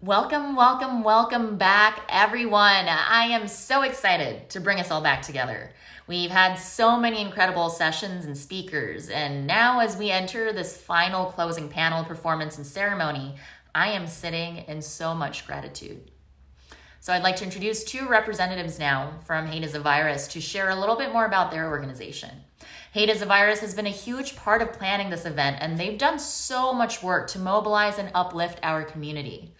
Welcome, welcome, welcome back, everyone. I am so excited to bring us all back together. We've had so many incredible sessions and speakers, and now as we enter this final closing panel performance and ceremony, I am sitting in so much gratitude. So I'd like to introduce two representatives now from hateisavirus to share a little bit more about their organization. Hateisavirus has been a huge part of planning this event, and they've done so much work to mobilize and uplift our community.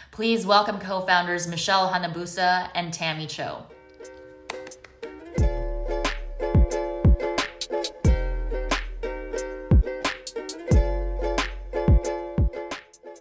Please welcome co-founders Michelle Hanabusa and Tammy Cho.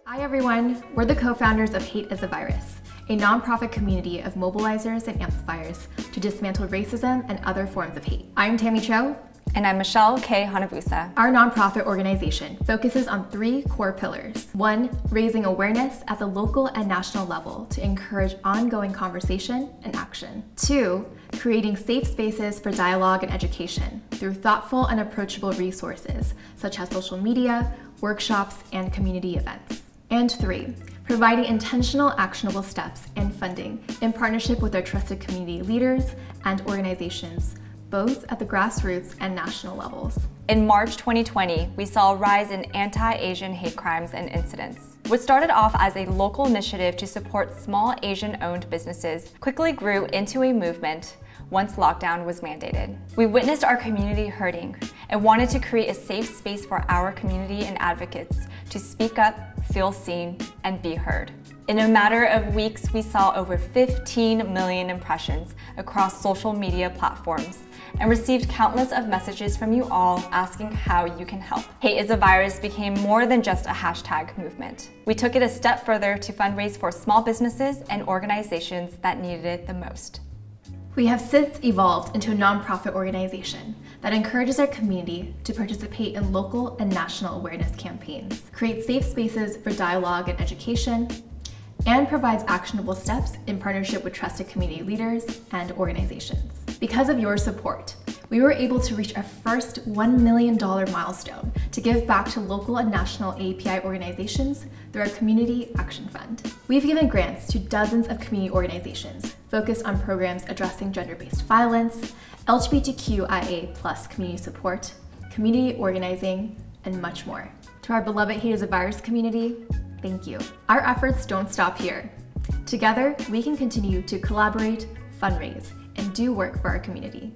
Hi everyone, we're the co-founders of hateisavirus, a nonprofit community of mobilizers and amplifiers to dismantle racism and other forms of hate. I'm Tammy Cho. And I'm Michelle K. Hanabusa. Our nonprofit organization focuses on three core pillars. One, raising awareness at the local and national level to encourage ongoing conversation and action. Two, creating safe spaces for dialogue and education through thoughtful and approachable resources such as social media, workshops, and community events. And three, providing intentional actionable steps and funding in partnership with our trusted community leaders and organizations, both at the grassroots and national levels. In March 2020, we saw a rise in anti-Asian hate crimes and incidents. What started off as a local initiative to support small Asian-owned businesses quickly grew into a movement once lockdown was mandated. We witnessed our community hurting and wanted to create a safe space for our community and advocates to speak up, feel seen, and be heard. In a matter of weeks, we saw over 15 million impressions across social media platforms and received countless of messages from you all asking how you can help. Hateisavirus became more than just a hashtag movement. We took it a step further to fundraise for small businesses and organizations that needed it the most. We have since evolved into a nonprofit organization that encourages our community to participate in local and national awareness campaigns, create safe spaces for dialogue and education, and provides actionable steps in partnership with trusted community leaders and organizations. Because of your support, we were able to reach our first $1 million milestone to give back to local and national API organizations through our Community Action Fund. We've given grants to dozens of community organizations focused on programs addressing gender-based violence, LGBTQIA+ community support, community organizing, and much more. To our beloved hateisavirus community, thank you. Our efforts don't stop here. Together, we can continue to collaborate, fundraise, and do work for our community.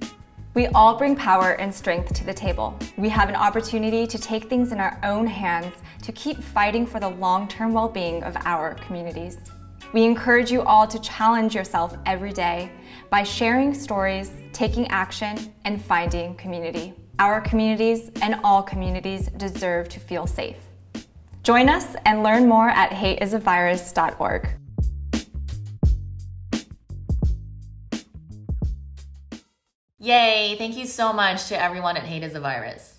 We all bring power and strength to the table. We have an opportunity to take things in our own hands to keep fighting for the long-term well-being of our communities. We encourage you all to challenge yourself every day by sharing stories, taking action, and finding community. Our communities and all communities deserve to feel safe. Join us and learn more at hateisavirus.org. Yay, thank you so much to everyone at hateisavirus.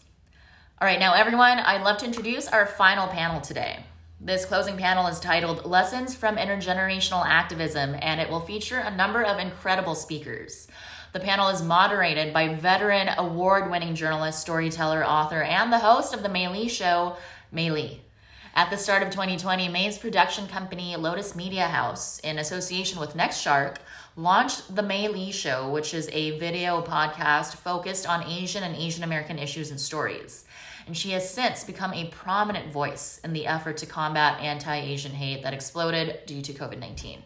All right, now everyone, I'd love to introduce our final panel today. This closing panel is titled Lessons from Intergenerational Activism, and it will feature a number of incredible speakers. The panel is moderated by veteran award-winning journalist, storyteller, author, and the host of The Mei Li Show, Mei Li. At the start of 2020, Mei's production company, Lotus Media House, in association with Next Shark, launched The Mei Li Show, which is a video podcast focused on Asian and Asian American issues and stories. And she has since become a prominent voice in the effort to combat anti-Asian hate that exploded due to COVID-19.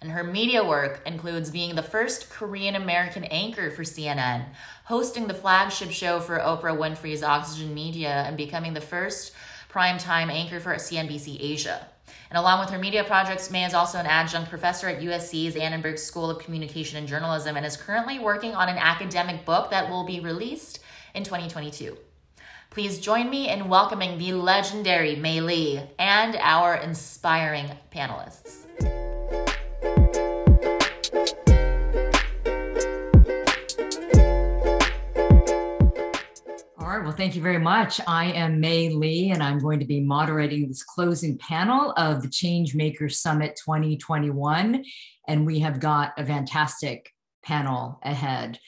And her media work includes being the first Korean American anchor for CNN, hosting the flagship show for Oprah Winfrey's Oxygen Media, and becoming the first primetime anchor for CNBC Asia. And along with her media projects, Mei is also an adjunct professor at USC's Annenberg School of Communication and Journalism and is currently working on an academic book that will be released in 2022. Please join me in welcoming the legendary Mei Li and our inspiring panelists. All right, well, thank you very much. I am Mei Li, and I'm going to be moderating this closing panel of the Changemakers Summit 2021. And we have got a fantastic panel ahead.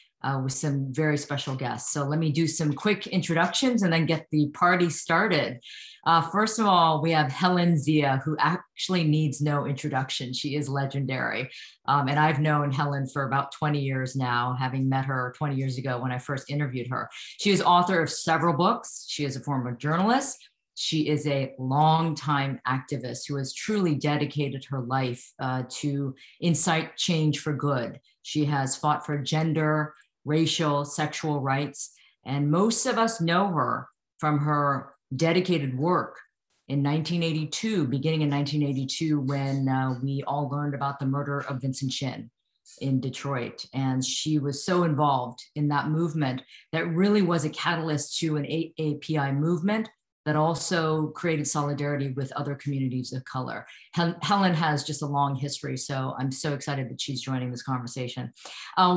with some very special guests. So let me do some quick introductions and then get the party started. First of all, we have Helenzia, who actually needs no introduction. She is legendary. And I've known Helen for about 20 years now, having met her 20 years ago when I first interviewed her. She is author of several books. She is a former journalist. She is a longtime activist who has truly dedicated her life to incite change for good. She has fought for gender, racial, sexual rights, and most of us know her from her dedicated work in 1982, beginning in 1982, when we all learned about the murder of Vincent Chin in Detroit. And she was so involved in that movement that really was a catalyst to an AAPI movement that also created solidarity with other communities of color. Helen has just a long history, so I'm so excited that she's joining this conversation.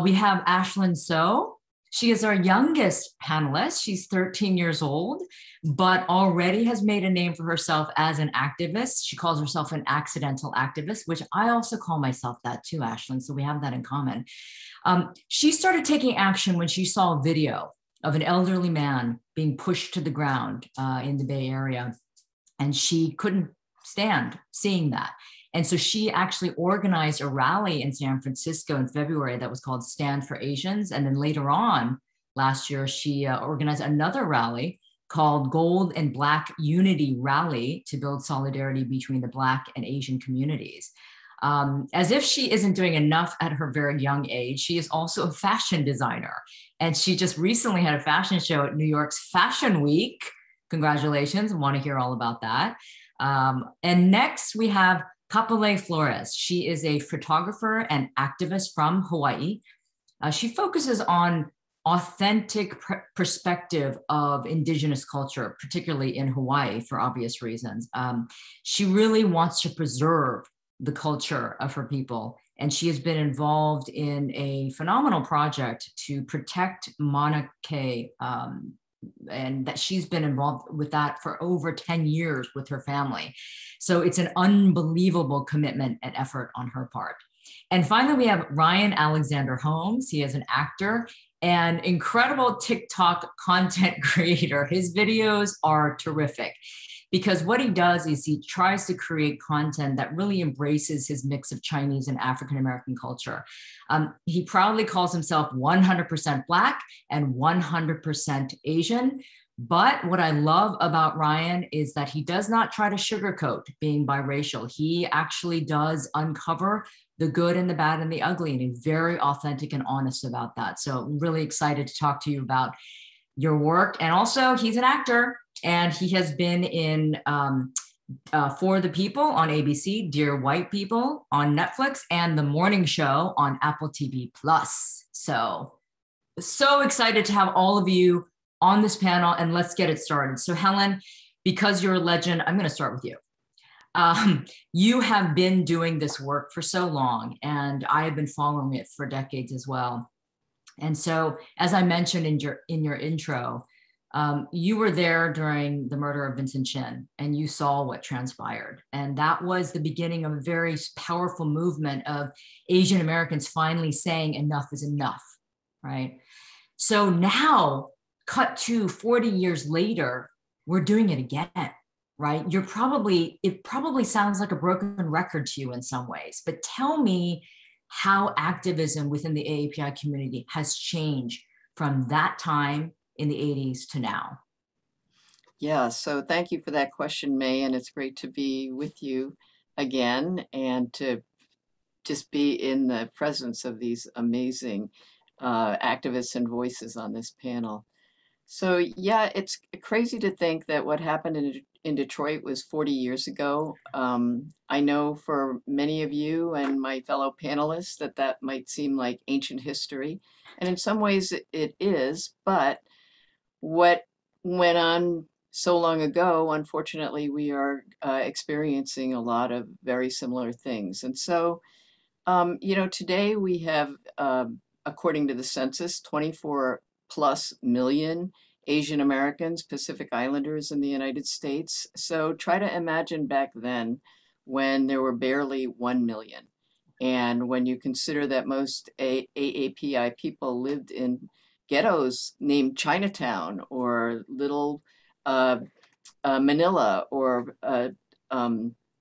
We have Ashlynso. She is our youngest panelist. She's 13 years old, but already has made a name for herself as an activist. She calls herself an accidental activist, which I also call myself that too, Ashlyn, so we have that in common. She started taking action when she saw a video of an elderly man being pushed to the ground in the Bay Area. And she couldn't stand seeing that. And so she actually organized a rally in San Francisco in February that was called Stand for Asians. And then later on, last year, she organized another rally called Gold and Black Unity Rally to build solidarity between the Black and Asian communities. As if she isn't doing enough at her very young age, she is also a fashion designer. And she just recently had a fashion show at New York's Fashion Week. Congratulations, I want to hear all about that. And next we have Kapulei Flores. She is a photographer and activist from Hawaii. She focuses on authentic perspective of indigenous culture, particularly in Hawaii for obvious reasons. She really wants to preserve the culture of her people. And she has been involved in a phenomenal project to protect Mauna Kea, and that she's been involved with that for over 10 years with her family. So it's an unbelievable commitment and effort on her part. And finally, we have Ryanalexanderholmes. He is an actor and incredible TikTok content creator. His videos are terrific, because what he does is he tries to create content that really embraces his mix of Chinese and African-American culture. He proudly calls himself 100% Black and 100% Asian. But what I love about Ryan is that he does not try to sugarcoat being biracial. He actually does uncover the good and the bad and the ugly, and he's very authentic and honest about that. So I'm really excited to talk to you about your work. And also, he's an actor. And he has been in For the People on ABC, Dear White People on Netflix, and The Morning Show on Apple TV+. So excited to have all of you on this panel, and let's get it started. So Helen, because you're a legend, I'm going to start with you. You have been doing this work for so long, and I have been following it for decades as well. And so, as I mentioned in your intro, you were there during the murder of Vincent Chin, and you saw what transpired. And that was the beginning of a very powerful movement of Asian Americans finally saying enough is enough, right? So now, cut to 40 years later, we're doing it again, right? It probably sounds like a broken record to you in some ways, but tell me how activism within the AAPI community has changed from that time in the 80s to now. Yeah, so thank you for that question, May, and it's great to be with you again and to just be in the presence of these amazing activists and voices on this panel. So yeah, it's crazy to think that what happened in Detroit was 40 years ago. I know for many of you and my fellow panelists that might seem like ancient history, and in some ways it is, but what went on so long ago, unfortunately, we are experiencing a lot of very similar things. And so, today we have, according to the census, 24+ million Asian Americans, Pacific Islanders in the United States. So try to imagine back then when there were barely 1 million. And when you consider that most AAPI people lived in ghettos named Chinatown or Little Manila or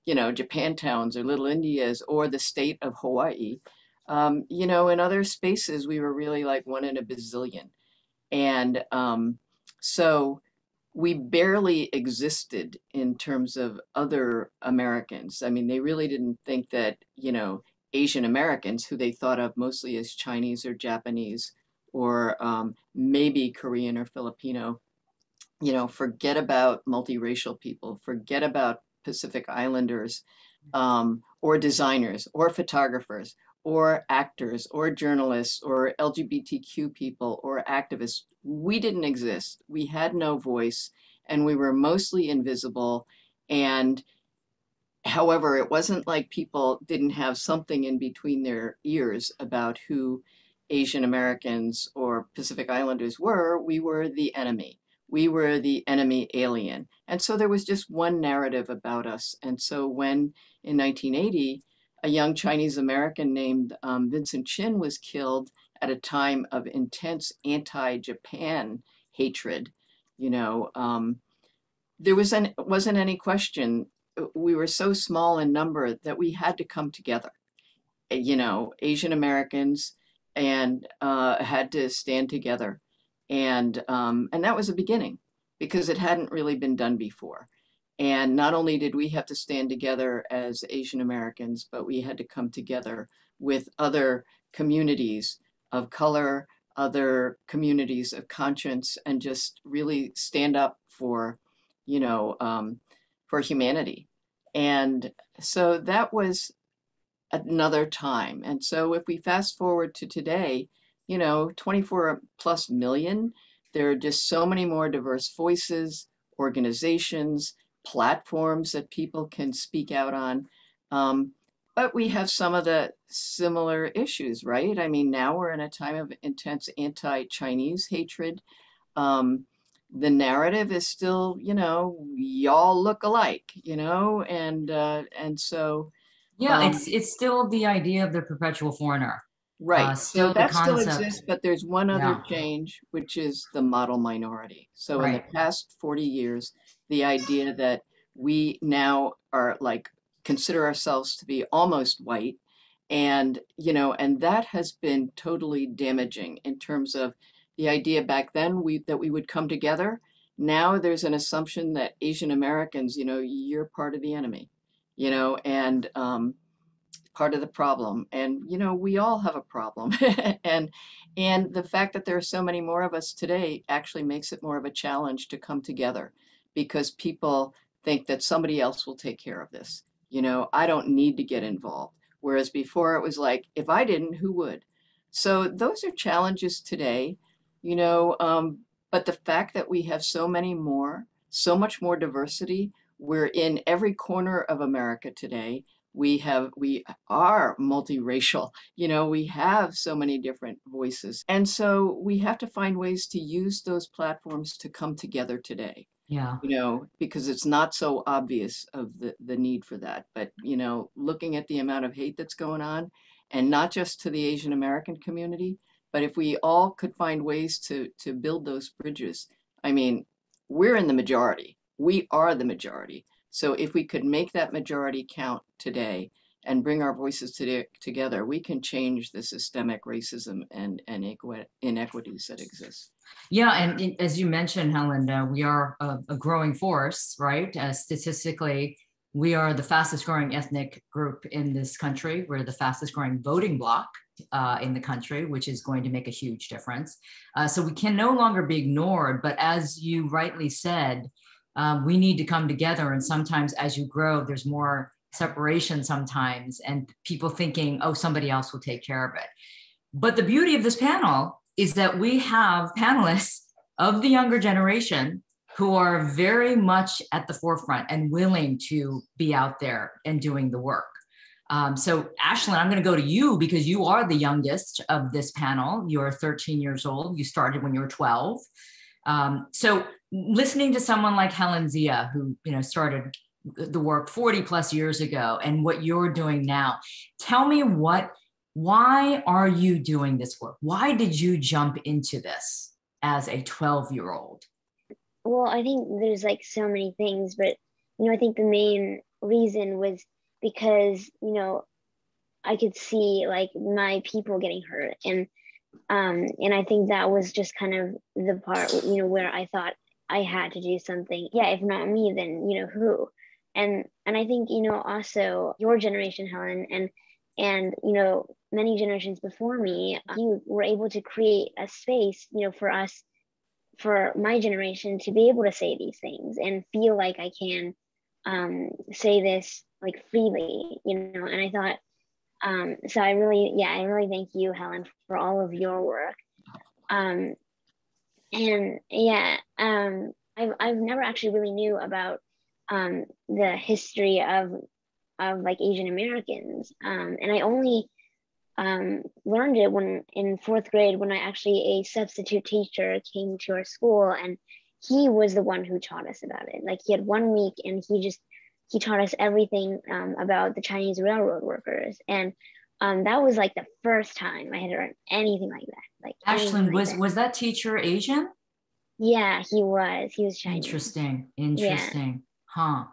Japantowns or Little Indias or the state of Hawaii, in other spaces we were really like one in a bazillion. And so we barely existed in terms of other Americans. I mean, they really didn't think that, Asian Americans, who they thought of mostly as Chinese or Japanese or maybe Korean or Filipino, forget about multiracial people, forget about Pacific Islanders, or designers, or photographers, or actors, or journalists, or LGBTQ people, or activists. We didn't exist. We had no voice, and we were mostly invisible. And however, it wasn't like people didn't have something in between their ears about who Asian Americans or Pacific Islanders were. We were the enemy. We were the enemy alien. And so there was just one narrative about us. And so when in 1980, a young Chinese American named Vincent Chin was killed at a time of intense anti-Japan hatred, there wasn't any question. We were so small in number that we had to come together, Asian Americans, and had to stand together. And that was a beginning because it hadn't really been done before. And not only did we have to stand together as Asian Americans, but we had to come together with other communities of color, other communities of conscience, and just really stand up for, for humanity. And so that was another time. And so if we fast forward to today, 24 plus million, there are just so many more diverse voices, organizations, platforms that people can speak out on. But we have some of the similar issues, right? I mean, now we're in a time of intense anti-Chinese hatred. The narrative is still, y'all look alike, and so. Yeah, it's still the idea of the perpetual foreigner. Right. Still So the that still concept. exists, but there's one other Yeah. change, which is the model minority. So in the Right. past 40 years, the idea that we now are like consider ourselves to be almost white, and and that has been totally damaging in terms of the idea back then that we would come together. Now there's an assumption that Asian Americans, you're part of the enemy, and part of the problem. And we all have a problem. and the fact that there are so many more of us today actually makes it more of a challenge to come together because people think that somebody else will take care of this. I don't need to get involved. Whereas before it was like, if I didn't, who would? So those are challenges today, but the fact that we have so much more diversity, we're in every corner of America today. We are multiracial, we have so many different voices. And so we have to find ways to use those platforms to come together today. Yeah. Because it's not so obvious of the need for that. But, looking at the amount of hate that's going on, and not just to the Asian American community, but if we all could find ways to build those bridges, I mean, we're in the majority. We are the majority. So if we could make that majority count today and bring our voices together, we can change the systemic racism and inequities that exist. Yeah, and as you mentioned, Helen, we are a growing force, right? Statistically, we are the fastest growing ethnic group in this country. We're the fastest growing voting bloc in the country, which is going to make a huge difference. So we can no longer be ignored. But as you rightly said, we need to come together. And sometimes as you grow, there's more separation sometimes and people thinking, oh, somebody else will take care of it. But the beauty of this panel is that we have panelists of the younger generation who are very much at the forefront and willing to be out there and doing the work. So Ashlyn, I'm going to go to you because you are the youngest of this panel. You're 13 years old. You started when you were 12. So listening to someone like helenzia, who started the work 40 plus years ago and what you're doing now. Tell me why are you doing this work? Why did you jump into this as a 12-year-old? Well, I think there's like so many things, but, I think the main reason was because, I could see like my people getting hurt. And I think that was just kind of the part, where I thought I had to do something. Yeah, if not me, then, who? And I think, also your generation, Helen, and many generations before me, you were able to create a space, for us, for my generation to be able to say these things and feel like I can say this like freely, and I thought, so I really thank you, Helen, for all of your work. And yeah, I've never actually really knew about the history of like Asian Americans, and I only learned it when in 4th grade, when a substitute teacher came to our school, and he was the one who taught us about it. Like, he had 1 week and he taught us everything about the Chinese railroad workers. And that was like the first time I had heard anything like that. Like, Ashlyn, was that teacher Asian? Yeah, he was Chinese. Interesting. Yeah. Huh.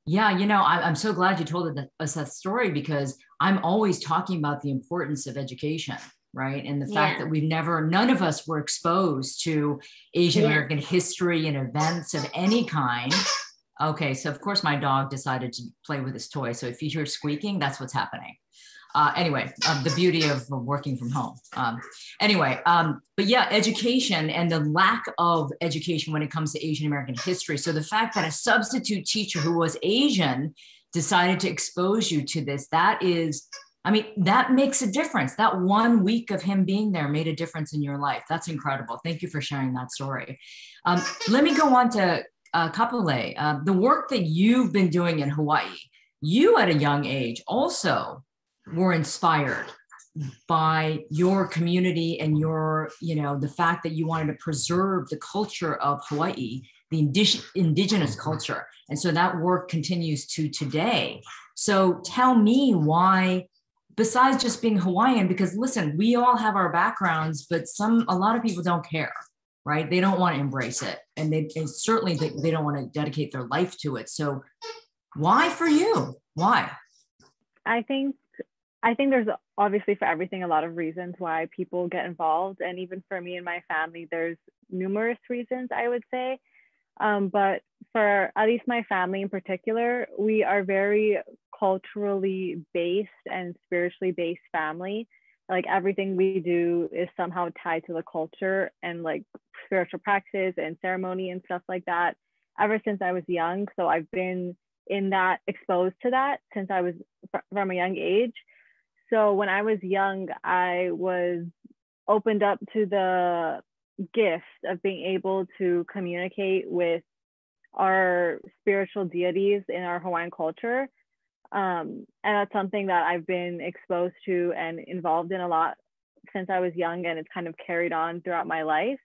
Yeah, I'm so glad you told us that story, because I'm always talking about the importance of education, right? And the fact that none of us were exposed to Asian American history and events of any kind. Okay, so of course my dog decided to play with his toy. So if you hear squeaking, that's what's happening. Anyway, the beauty of working from home. But yeah, education and the lack of education when it comes to Asian American history. So the fact that a substitute teacher who was Asian decided to expose you to this, that makes a difference. That 1 week of him being there made a difference in your life. That's incredible. Thank you for sharing that story. Let me go on to Kapulei. The work that you've been doing in Hawaii, you at a young age also were inspired by your community and the fact that you wanted to preserve the culture of Hawaii, the indigenous culture. And so that work continues to today. So tell me why, besides just being Hawaiian, because listen, we all have our backgrounds, but a lot of people don't care, right? They don't want to embrace it. And certainly they don't want to dedicate their life to it. So why for you? Why? I think there's obviously for everything a lot of reasons why people get involved. And even for me and my family, there's numerous reasons, I would say. But for at least my family in particular, we are very culturally based and spiritually based family. Like, everything we do is somehow tied to the culture and like spiritual practice and ceremony and stuff like that ever since I was young. So I've been exposed to that since I was from a young age. So when I was young, I was opened up to the gift of being able to communicate with our spiritual deities in our Hawaiian culture. And that's something that I've been exposed to and involved in a lot since I was young, and it's kind of carried on throughout my life.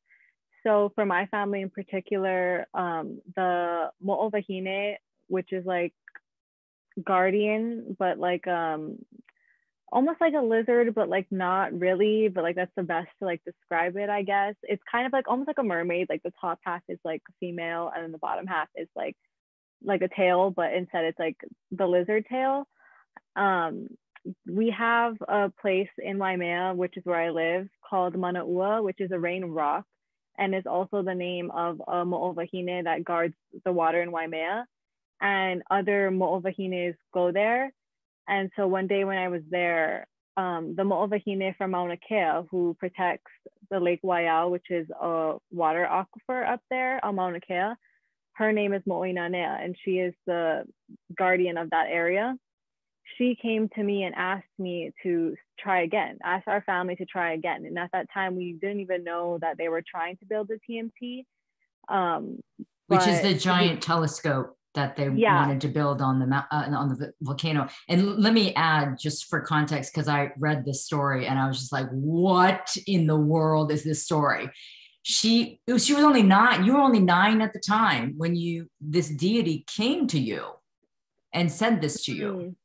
So for my family in particular, the mo'ovahine, which is like guardian, but like almost like a lizard, but like not really, but like that's the best to like describe it, I guess. It's kind of like almost like a mermaid. Like, the top half is like female and then the bottom half is like a tail, but instead it's like the lizard tail. We have a place in Waimea, which is where I live, called Manaua, which is a rain rock, and is also the name of a mo'ovahine that guards the water in Waimea. And other mo'ovahines go there. And so one day when I was there, the mo'ovahine from Mauna Kea, who protects the Lake Waiau, which is a water aquifer up there on Mauna Kea, her name is Mo'oinanea, and she is the guardian of that area. She came to me and asked me to try again, asked our family to try again. And at that time, we didn't even know that they were trying to build a TMT. Which is the giant telescope that they wanted to build on the volcano. And let me add, just for context, because I read this story and I was just like, what in the world is this story? She was only 9. You were only 9 at the time when this deity came to you. and said this to you,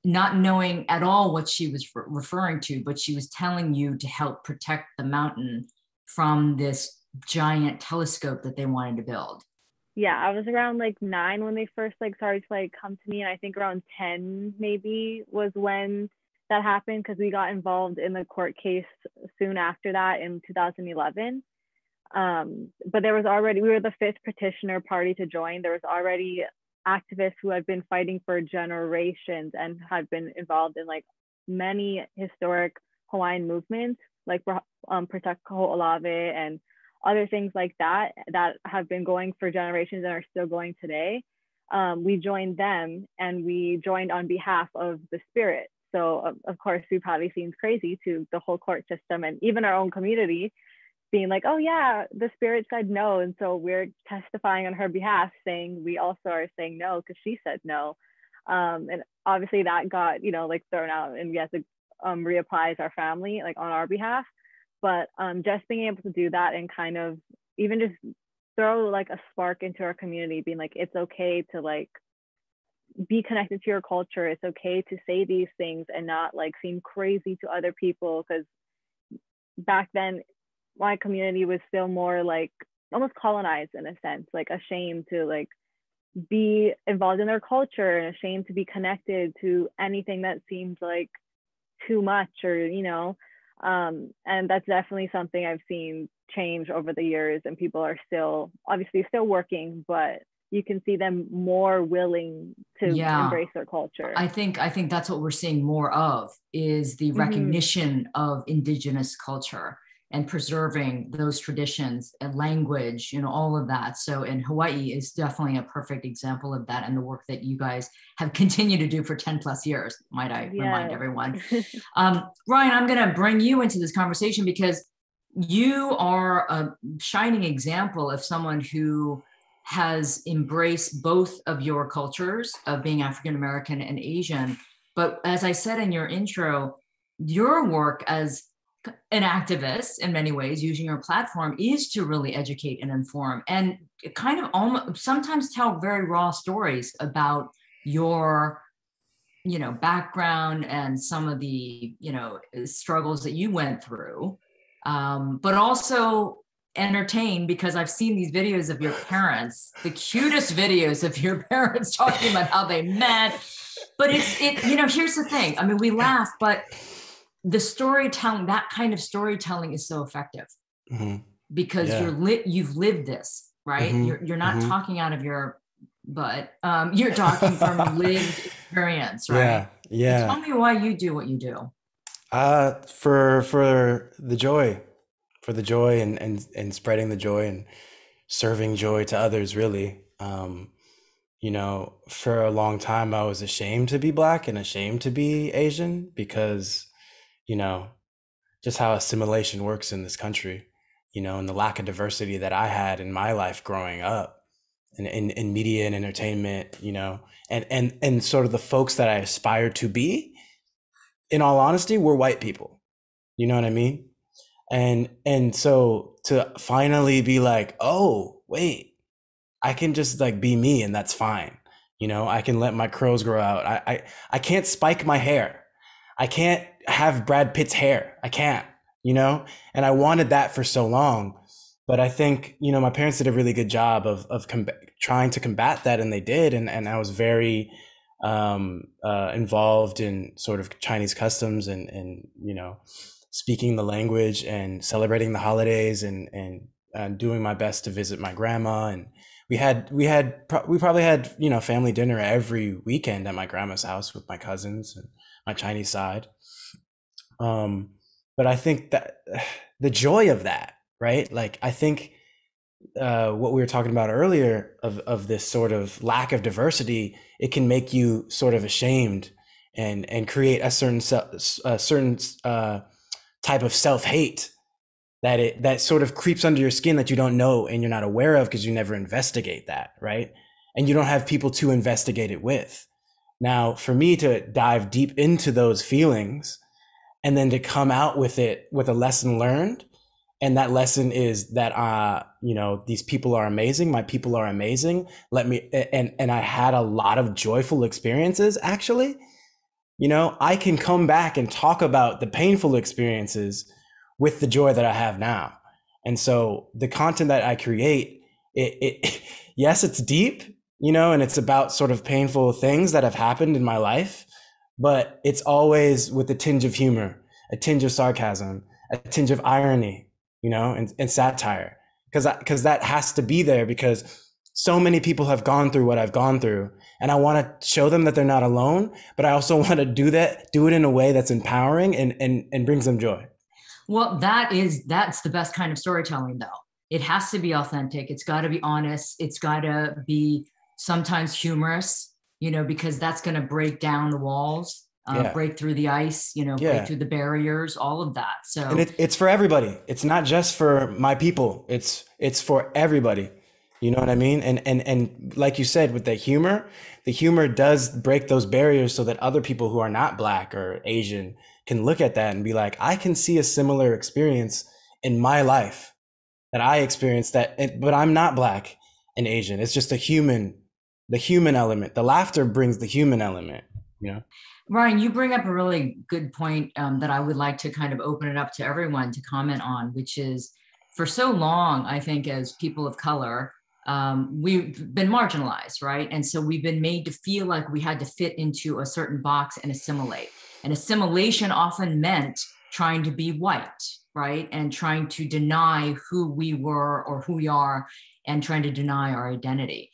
not knowing at all what she was referring to, but she was telling you to help protect the mountain from this giant telescope that they wanted to build. Yeah, I was around like 9 when they first like started to like come to me, and I think around 10 maybe was when that happened, because we got involved in the court case soon after that in 2011. But there was already, we were the 5th petitioner party to join. There was already activists who had been fighting for generations and had been involved in like many historic Hawaiian movements, like Protect Kapuleiflores and other things like that, that have been going for generations and are still going today. We joined them, and we joined on behalf of the spirit. So of course, we probably seemed crazy to the whole court system and even our own community, being like, oh yeah, the spirit said no. And so we're testifying on her behalf, saying we also are saying no because she said no. And obviously that got, you know, like thrown out, and we had to reapply as our family, like on our behalf. But just being able to do that and kind of even just throw like a spark into our community, being like, it's okay to like be connected to your culture. It's okay to say these things and not like seem crazy to other people. Because back then, my community was still more like almost colonized in a sense, like ashamed to like be involved in their culture and ashamed to be connected to anything that seems like too much, or, you know, and that's definitely something I've seen change over the years, and people are still obviously still working, but you can see them more willing to embrace their culture. I think that's what we're seeing more of, is the recognition of indigenous culture and preserving those traditions and language, you know, all of that. So in Hawaii is definitely a perfect example of that, and the work that you guys have continued to do for 10 plus years, might I remind everyone. Ryan, I'm gonna bring you into this conversation because you are a shining example of someone who has embraced both of your cultures of being African-American and Asian. But as I said in your intro, your work as an activist in many ways, using your platform, is to really educate and inform, and kind of almost sometimes tell very raw stories about your, you know, background and some of the, you know, struggles that you went through, but also entertain, because I've seen these videos of your parents, the cutest videos of your parents talking about how they met. But it, you know, here's the thing. I mean, we laugh, but the storytelling, that kind of storytelling is so effective because you've lived this, right? You're not talking out of your butt. You're talking from lived experience, right? Yeah. Tell me why you do what you do. For the joy, and spreading the joy and serving joy to others, really. You know, for a long time, I was ashamed to be Black and ashamed to be Asian because, you know, just how assimilation works in this country, you know, and the lack of diversity that I had in my life growing up in media and entertainment, you know, and sort of the folks that I aspired to be, in all honesty, were white people. You know what I mean? And so to finally be like, oh, wait, I can just like be me, and that's fine. You know, I can let my curls grow out. I can't spike my hair. I can't have Brad Pitt's hair. I can't, you know? And I wanted that for so long. But I think, you know, my parents did a really good job of trying to combat that, and they did. And I was very involved in sort of Chinese customs and, you know, speaking the language and celebrating the holidays and doing my best to visit my grandma. And we probably had, you know, family dinner every weekend at my grandma's house with my cousins and my Chinese side. But I think that the joy of that, right? Like, I think what we were talking about earlier of this sort of lack of diversity, it can make you sort of ashamed and create a certain type of self-hate that sort of creeps under your skin that you don't know and you're not aware of because you never investigate that, right? And you don't have people to investigate it with. Now, for me to dive deep into those feelings and then to come out with it with a lesson learned And that lesson is that, you know, these people are amazing. My people are amazing. And I had a lot of joyful experiences, actually. You know, I can come back and talk about the painful experiences with the joy that I have now. And so the content that I create, yes, it's deep, you know, and it's about sort of painful things that have happened in my life, but it's always with a tinge of humor, a tinge of sarcasm, a tinge of irony, you know, and satire, because that has to be there, because so many people have gone through what I've gone through, and I want to show them that they're not alone, but I also want to do it in a way that's empowering and brings them joy. Well, that's the best kind of storytelling, though. It has to be authentic. It's got to be honest. It's got to be sometimes humorous, you know, because that's going to break down the walls, break through the ice, you know, break through the barriers, all of that. So, and it's for everybody. It's not just for my people. It's for everybody. You know what I mean? And like you said, with the humor does break those barriers so that other people who are not Black or Asian can look at that and be like, I can see a similar experience in my life that I experienced but I'm not Black and Asian. It's just the human element. The laughter brings the human element, you know? Ryan, you bring up a really good point that I would like to kind of open it up to everyone to comment on, which is, for so long, I think, as people of color, we've been marginalized, right? And so we've been made to feel like we had to fit into a certain box and assimilate. And assimilation often meant trying to be white, right? And trying to deny who we were or who we are, and trying to deny our identity.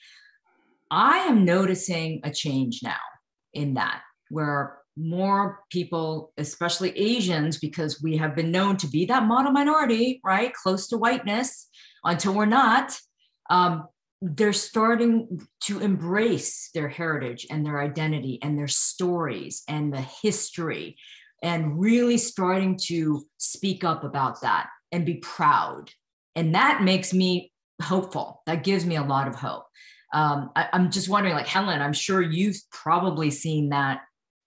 I am noticing a change now in that, where more people, especially Asians, because we have been known to be that model minority, right? Close to whiteness until we're not. They're starting to embrace their heritage and their identity and their stories and the history, and really starting to speak up about that and be proud. And that makes me hopeful. That gives me a lot of hope. I'm just wondering, like, Helen, I'm sure you've probably seen that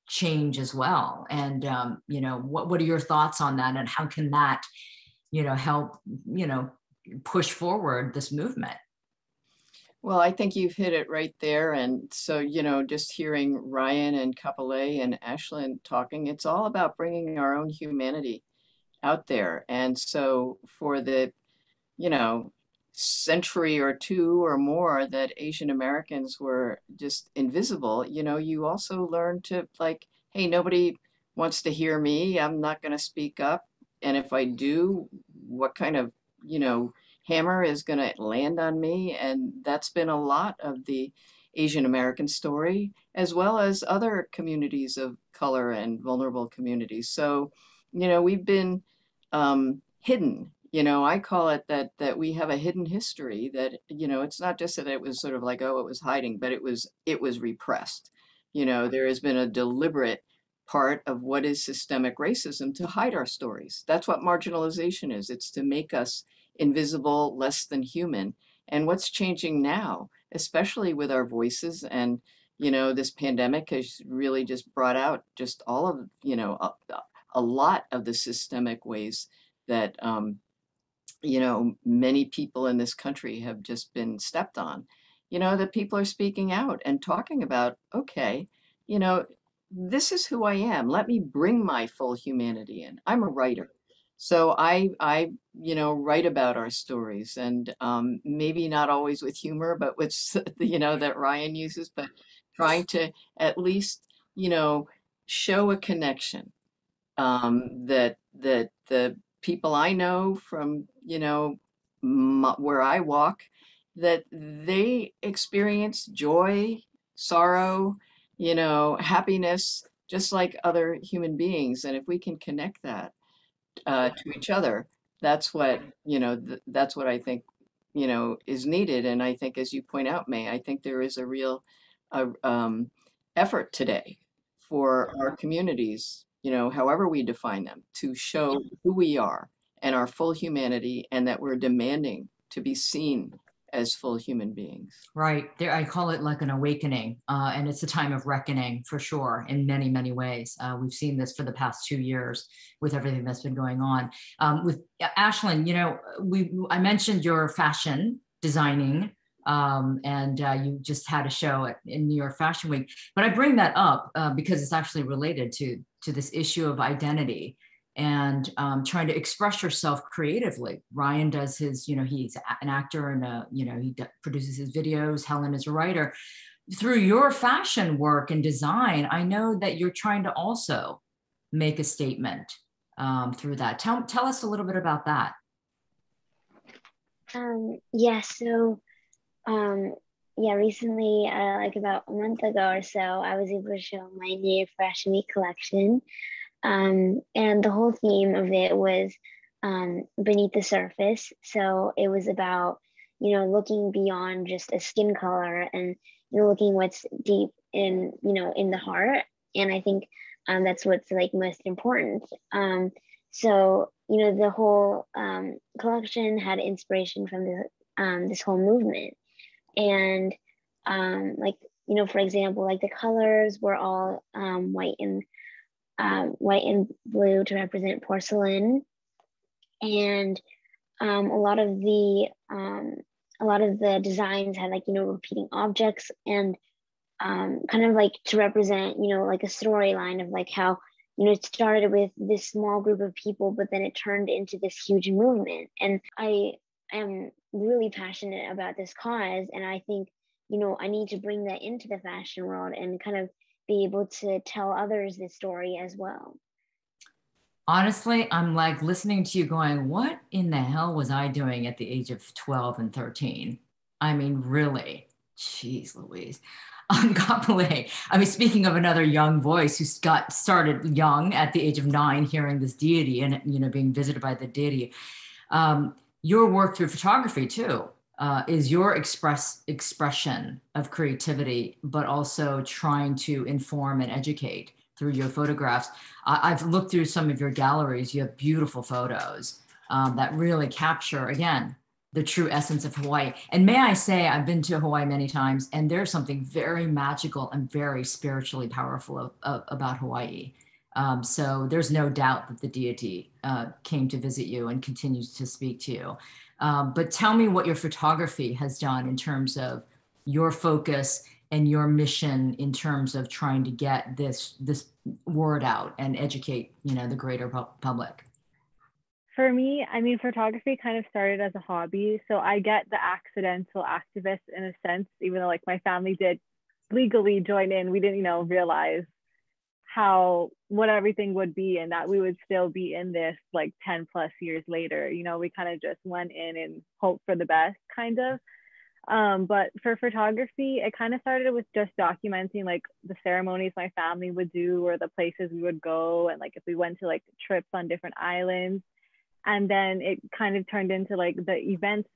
change as well. And, you know, what are your thoughts on that, and how can that, you know, help, you know, push forward this movement? Well, I think you've hit it right there. And so, you know, just hearing Ryan and Kapulei and Ashlyn talking, it's all about bringing our own humanity out there. And so for the, you know, century or two or more that Asian Americans were just invisible, you know, you also learn to, like, hey, nobody wants to hear me. I'm not going to speak up. And if I do, what kind of, you know, hammer is going to land on me? And that's been a lot of the Asian American story, as well as other communities of color and vulnerable communities. So, you know, we've been hidden. You know, I call it that we have a hidden history, that, you know, it's not just that it was sort of like, oh, it was hiding, but it was repressed. You know, there has been a deliberate part of what is systemic racism to hide our stories. That's what marginalization is. It's to make us invisible, less than human. And what's changing now, especially with our voices, and, you know, this pandemic has really just brought out just all of, you know, a lot of the systemic ways that, you know, many people in this country have just been stepped on. You know, that people are speaking out and talking about, okay, you know, this is who I am. Let me bring my full humanity in. I'm a writer. So I, you know, write about our stories, and maybe not always with humor, but with, you know, that Ryan uses, but trying to at least, you know, show a connection, that the people I know from, you know, where I walk, that they experience joy, sorrow, you know, happiness, just like other human beings. And if we can connect that to each other, that's what, you know, that's what I think, you know, is needed. And I think, as you point out, May, I think there is a real effort today for our communities, you know, however we define them, to show who we are and our full humanity, and that we're demanding to be seen as full human beings. Right. There, I call it like an awakening, and it's a time of reckoning for sure in many, many ways. We've seen this for the past 2 years with everything that's been going on. With Ashlyn, you know, I mentioned your fashion designing, and you just had a show in New York Fashion Week. But I bring that up because it's actually related to this issue of identity and trying to express yourself creatively. Ryan does his, you know, he's an actor and, you know, he produces his videos. Helen is a writer. Through your fashion work and design, I know that you're trying to also make a statement through that. Tell us a little bit about that. Yeah, so yeah, recently, like about a month ago or so, I was able to show my new Fashion Week collection. And the whole theme of it was beneath the surface. So it was about, you know, looking beyond just a skin color and, you know, looking what's deep in, you know, in the heart. And I think that's what's like most important. So, you know, the whole collection had inspiration from this whole movement. And like, you know, for example, like the colors were all white and blue to represent porcelain, and a lot of the designs had, like, you know, repeating objects and kind of like to represent, you know, like a storyline of like how, you know, it started with this small group of people, but then it turned into this huge movement. And I am really passionate about this cause, and I think, you know, I need to bring that into the fashion world and kind of be able to tell others this story as well. Honestly, I'm like listening to you going, what in the hell was I doing at the age of 12 and 13? I mean, really, geez Louise. Kapulei, I mean, speaking of another young voice who got started young at the age of 9, hearing this deity and, you know, being visited by the deity. Your work through photography too is your expression of creativity, but also trying to inform and educate through your photographs. I've looked through some of your galleries. You have beautiful photos that really capture, again, the true essence of Hawaii. And may I say, I've been to Hawaii many times, and there's something very magical and very spiritually powerful about Hawaii. So there's no doubt that the deity came to visit you and continues to speak to you. But tell me what your photography has done in terms of your focus and your mission in terms of trying to get this word out and educate, you know, the greater public. For me, I mean, photography kind of started as a hobby. So I get the accidental activist in a sense, even though like my family did legally join in, we didn't, you know, realize what everything would be, and that we would still be in this like 10 plus years later. You know, we kind of just went in and hoped for the best, kind of. But for photography, it kind of started with just documenting like the ceremonies my family would do or the places we would go, and like if we went to like trips on different islands. And then it kind of turned into like the events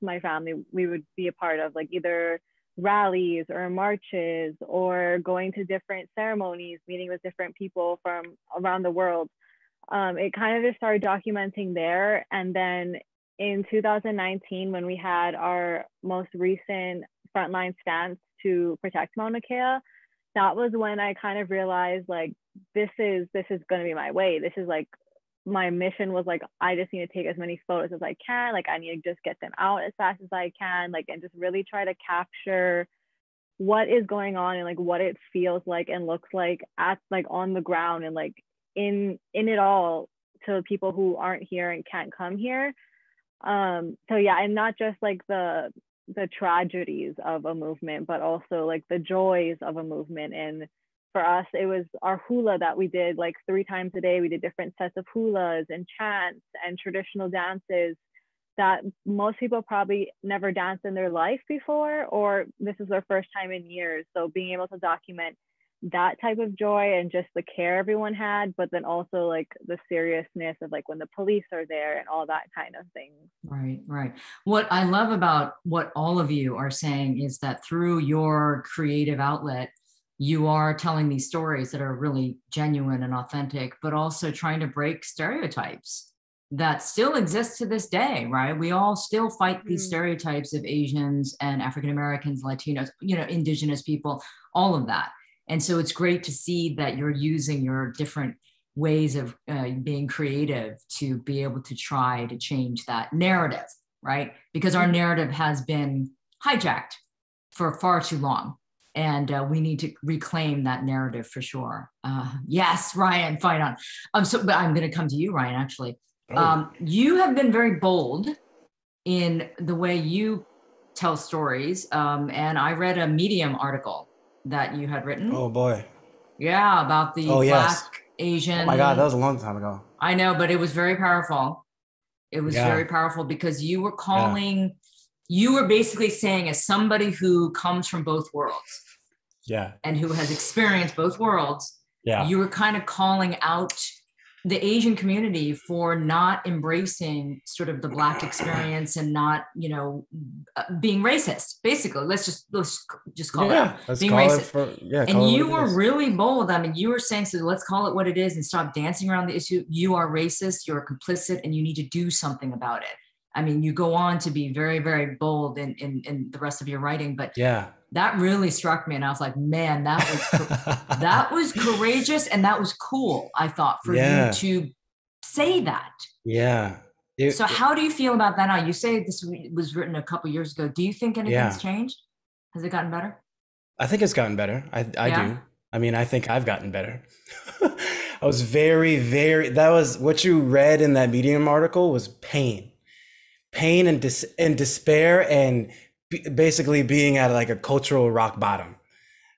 we would be a part of, like either rallies or marches or going to different ceremonies, meeting with different people from around the world. It kind of just started documenting there. And then in 2019, when we had our most recent frontline stance to protect Mauna Kea, that was when I kind of realized like, this is going to be my way. This is like, my mission was like, I just need to take as many photos as I can. Like I need to just get them out as fast as I can, like, and just really try to capture what is going on and like what it feels like and looks like at like on the ground and like in it all to people who aren't here and can't come here. So yeah, and not just like the tragedies of a movement, but also like the joys of a movement. And for us, it was our hula that we did like 3 times a day. We did different sets of hulas and chants and traditional dances that most people probably never danced in their life before, or this is their first time in years. So being able to document that type of joy and just the care everyone had, but then also like the seriousness of like when the police are there and all that kind of thing. Right, right. What I love about what all of you are saying is that through your creative outlet, you are telling these stories that are really genuine and authentic, but also trying to break stereotypes that still exists to this day, right? We all still fight these stereotypes of Asians and African Americans, Latinos, indigenous people, all of that. And so it's great to see that you're using your different ways of being creative to be able to try to change that narrative, right? Because our narrative has been hijacked for far too long. And we need to reclaim that narrative for sure. Yes, Ryan, fight on. But I'm going to come to you, Ryan, actually. You have been very bold in the way you tell stories. And I read a Medium article that you had written. Oh, boy. Yeah, about the Black Asian. Oh, my God, that was a long time ago. I know, but it was very powerful. It was very powerful because you were calling, you were basically saying, as somebody who comes from both worlds and who has experienced both worlds, you were kind of calling out the Asian community for not embracing sort of the Black experience and not, being racist. Basically, let's just call it being racist. And you were really bold. I mean, you were saying, so let's call it what it is and stop dancing around the issue. You are racist, you're complicit, and you need to do something about it. I mean, you go on to be very, very bold in the rest of your writing, but that really struck me. And I was like, man, that was courageous. And that was cool, I thought, for you to say that. Yeah. So how do you feel about that now? You say this was written a couple years ago. Do you think anything's changed? Has it gotten better? I think it's gotten better. I do. I mean, I think I've gotten better. I was that was what you read in that Medium article was pain and despair and basically being at like a cultural rock bottom.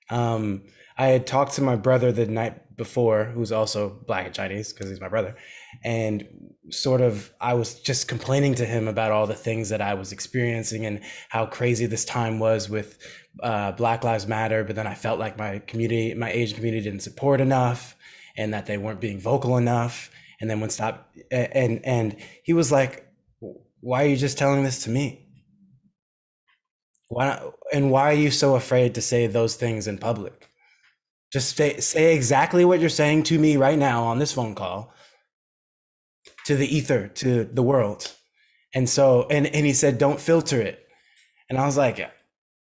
I had talked to my brother the night before, who's also Black and Chinese because he's my brother. And sort of, I was just complaining to him about all the things that I was experiencing and how crazy this time was with Black Lives Matter. But then I felt like my Asian community didn't support enough and that they weren't being vocal enough. And then and he was like, why are you just telling this to me? Why are you so afraid to say those things in public? Just say exactly what you're saying to me right now on this phone call, to the ether, to the world. And so, and he said, don't filter it. And I was like,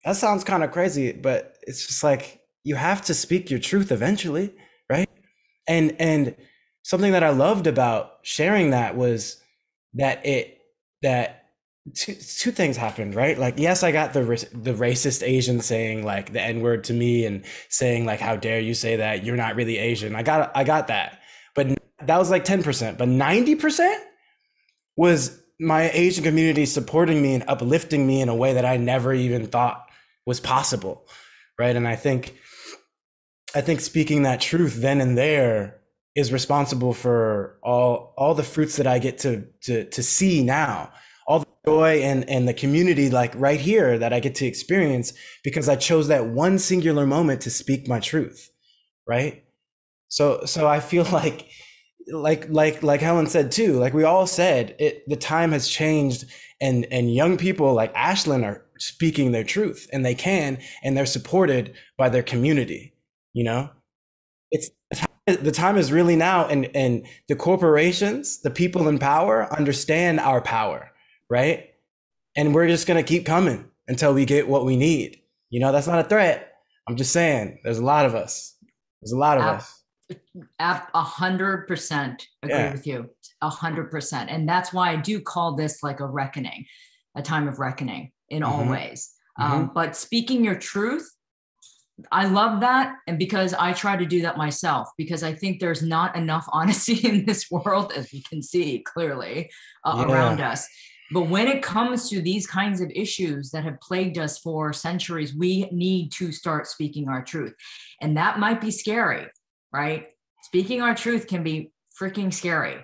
that sounds kind of crazy, but it's just like, you have to speak your truth eventually, right? And something that I loved about sharing that was that two things happened, right? Like, yes, I got the racist Asian saying like the N-word to me and saying like, how dare you say that? You're not really Asian. I got that. But that was like 10%, but 90% was my Asian community supporting me and uplifting me in a way that I never even thought was possible, right? And I think speaking that truth then and there is responsible for all the fruits that I get to see now, all the joy and the community like right here that I get to experience because I chose that one singular moment to speak my truth, right? So I feel like Helen said too, like we all said, the time has changed and young people like Ashlyn are speaking their truth and they're supported by their community, It's the time is really now, and the corporations, the people in power understand our power, right? And we're just gonna keep coming until we get what we need. That's not a threat. I'm just saying, there's a lot of us. 100% agree with you, 100%. And that's why I do call this like a reckoning, a time of reckoning in all ways. But speaking your truth, I love that. And because I try to do that myself, because I think there's not enough honesty in this world, as we can see clearly around us. But when it comes to these kinds of issues that have plagued us for centuries, we need to start speaking our truth. And that might be scary, right? Speaking our truth can be freaking scary.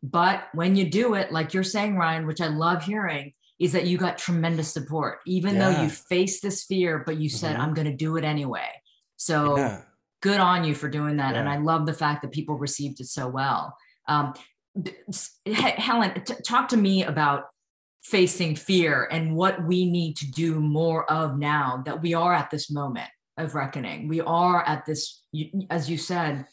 But when you do it, like you're saying, Ryan, which I love hearing, is that you got tremendous support, even though you faced this fear, but you said, I'm going to do it anyway. So good on you for doing that. And I love the fact that people received it so well. Helen, talk to me about facing fear and what we need to do more of now that we are at this moment of reckoning. We are at this, as you said,